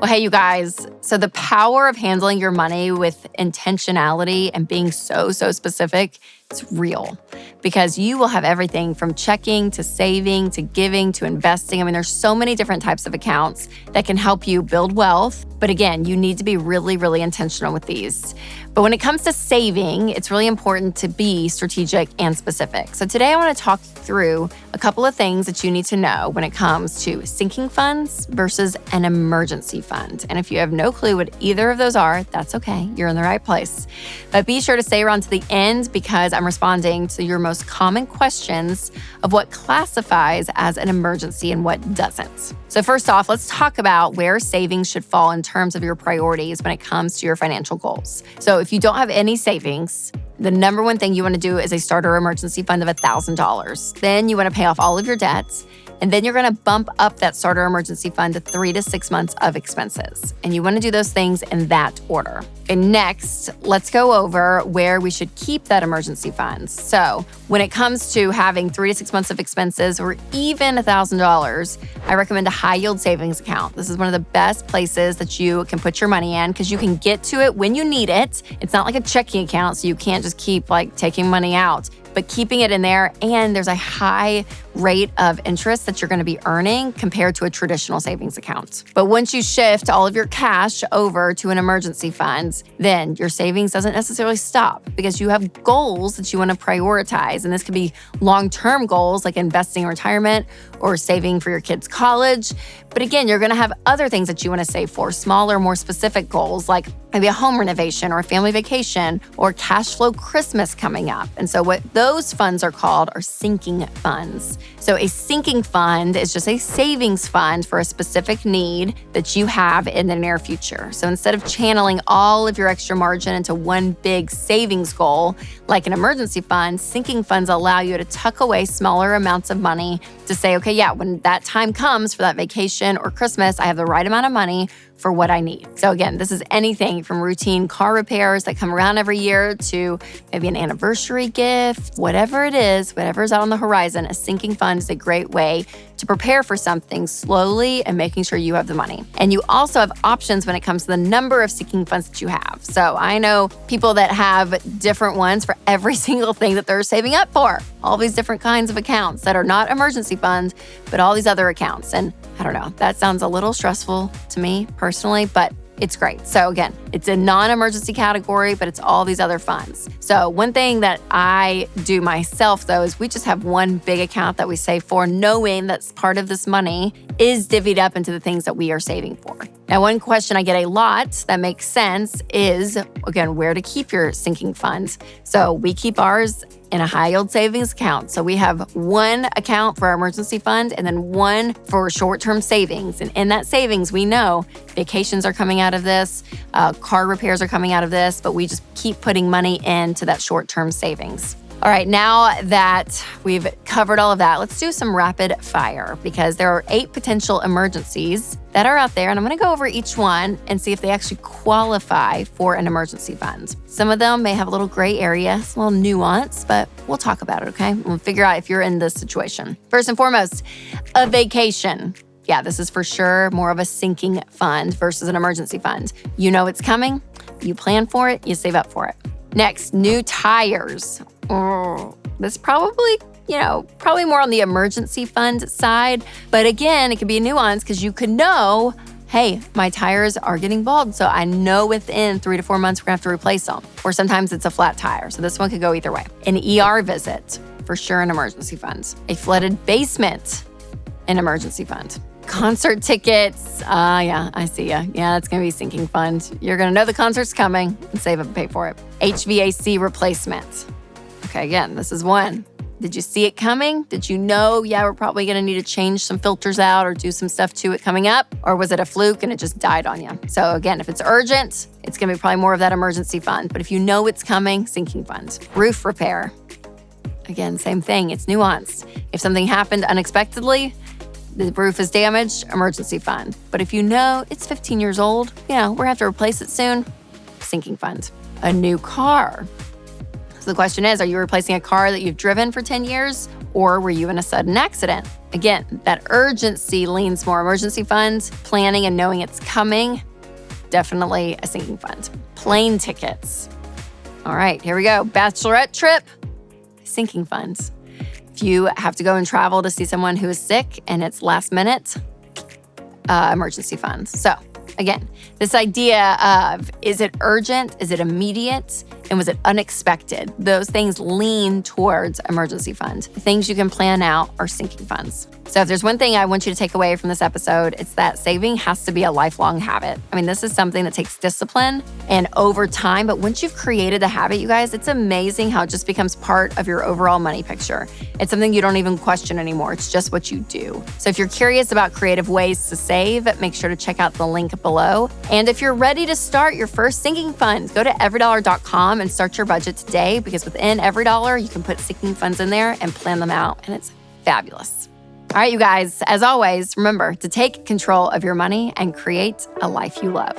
Well, hey, you guys. So the power of handling your money with intentionality and being so specific, it's real because you will have everything from checking to saving to giving to investing. I mean, there's so many different types of accounts that can help you build wealth. But again, you need to be really intentional with these. But when it comes to saving, it's really important to be strategic and specific. So today I want to talk through a couple of things that you need to know when it comes to sinking funds versus an emergency fund. And if you have no clue what either of those are, that's okay. You're in the right place. But be sure to stay around to the end because I'm responding to your most common questions of what classifies as an emergency and what doesn't. So first off, let's talk about where savings should fall in terms of your priorities when it comes to your financial goals. So if you don't have any savings, the number one thing you want to do is a starter emergency fund of $1,000. Then you want to pay off all of your debts. And then you're going to bump up that starter emergency fund to 3 to 6 months of expenses. And you want to do those things in that order. And next, let's go over where we should keep that emergency fund. So when it comes to having 3 to 6 months of expenses or even $1,000, I recommend a high yield savings account. This is one of the best places that you can put your money in because you can get to it when you need it. It's not like a checking account, so you can't just keep taking money out. But keeping it in there, and there's a high rate of interest that you're going to be earning compared to a traditional savings account. But once you shift all of your cash over to an emergency fund, then your savings doesn't necessarily stop because you have goals that you want to prioritize. And this could be long-term goals like investing in retirement or saving for your kids' college. But again, you're going to have other things that you want to save for, smaller, more specific goals like maybe a home renovation or a family vacation or cash flow Christmas coming up. And so what those funds are called are sinking funds. So a sinking fund is just a savings fund for a specific need that you have in the near future. So instead of channeling all of your extra margin into one big savings goal, like an emergency fund, sinking funds allow you to tuck away smaller amounts of money to say, okay, yeah, when that time comes for that vacation or Christmas, I have the right amount of money for what I need. So again, this is anything from routine car repairs that come around every year to maybe an anniversary gift, whatever it is, whatever's out on the horizon, a sinking fund is a great way to prepare for something slowly and making sure you have the money. And you also have options when it comes to the number of sinking funds that you have. So I know people that have different ones for every single thing that they're saving up for. All these different kinds of accounts that are not emergency funds, but all these other accounts. And I don't know, that sounds a little stressful to me personally, but it's great. So again, it's a non-emergency category, but it's all these other funds. So one thing that I do myself though is we just have one big account that we save for, knowing that part of this money is divvied up into the things that we are saving for. Now, one question I get a lot that makes sense is, again, where to keep your sinking funds. So we keep ours in a high yield savings account. So we have one account for our emergency fund and then one for short-term savings. And in that savings, we know vacations are coming out of this, car repairs are coming out of this, but we just keep putting money into that short-term savings. All right, now that we've covered all of that, let's do some rapid fire because there are 8 potential emergencies that are out there, and I'm going to go over each one and see if they actually qualify for an emergency fund. Some of them may have a little gray area, it's a little nuance, but we'll talk about it, okay? We'll figure out if you're in this situation. First and foremost, a vacation. Yeah, this is for sure more of a sinking fund versus an emergency fund. You know it's coming, you plan for it, you save up for it. Next, new tires. This probably more on the emergency fund side. But again, it could be a nuance because you could know, hey, my tires are getting bald, so I know within 3 to 4 months we're gonna have to replace them. Or sometimes it's a flat tire, so this one could go either way. An ER visit, for sure an emergency fund. A flooded basement, an emergency fund. Concert tickets, yeah, I see ya. Yeah, it's gonna be sinking fund. You're gonna know the concert's coming and save up and pay for it. HVAC replacement. Okay, again, this is one. Did you see it coming? Did you know, yeah, we're probably gonna need to change some filters out or do some stuff to it coming up? Or was it a fluke and it just died on you? So again, if it's urgent, it's gonna be probably more of that emergency fund. But if you know it's coming, sinking fund. Roof repair. Again, same thing, it's nuanced. If something happened unexpectedly, the roof is damaged, emergency fund. But if you know it's 15 years old, we're gonna have to replace it soon, sinking fund. A new car. So the question is, are you replacing a car that you've driven for 10 years Or were you in a sudden accident? Again, that urgency leans more emergency funds. Planning and knowing it's coming, definitely a sinking fund. Plane tickets. All right, here we go. Bachelorette trip, sinking funds. If you have to go and travel to see someone who is sick and it's last minute, emergency funds. So again, this idea of, is it urgent? Is it immediate? And was it unexpected? Those things lean towards emergency fund. The things you can plan out are sinking funds. So if there's one thing I want you to take away from this episode, it's that saving has to be a lifelong habit. I mean, this is something that takes discipline and over time, but once you've created the habit, you guys, it's amazing how it just becomes part of your overall money picture. It's something you don't even question anymore. It's just what you do. So if you're curious about creative ways to save, make sure to check out the link below. And if you're ready to start your first sinking fund, go to everydollar.com and start your budget today, because within every dollar, you can put sinking funds in there and plan them out, and it's fabulous. All right, you guys, as always, remember to take control of your money and create a life you love.